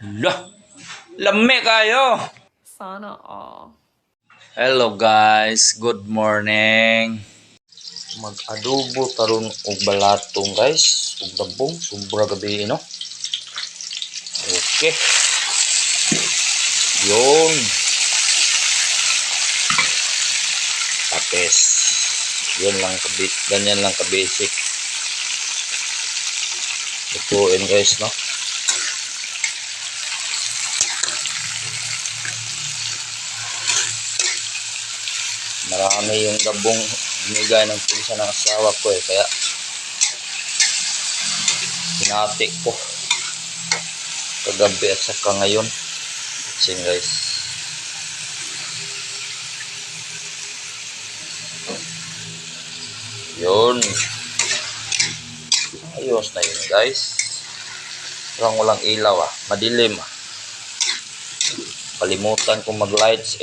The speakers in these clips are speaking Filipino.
Lah, lami kayo. Sana all. Hello guys, good morning. Mag-adobo taron og balatong guys, ug dabong sobra gabi no. Okay. Yun. Tapos yun lang ganyan lang ka basic. Lutuin guys no. Marami yung dabong binigay ng pinsa ng asawa ko kaya hinati ko kagabi at saka ngayon. Sing guys. Yun. Ayos na yun guys. Walang ilaw madilim Kalimutan kong mag lights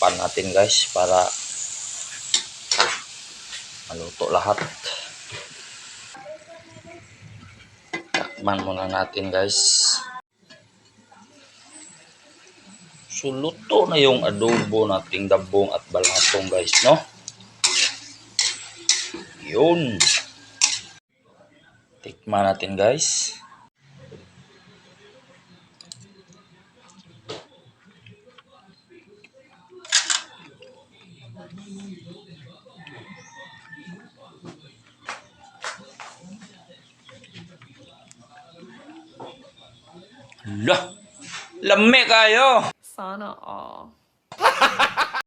Takpan natin guys para maluto lahat. Takpan muna natin guys. So luto na yung adobo nating dabong at balatong guys no. Yun. Tikman natin guys. Lah, lami kayo. Sana all.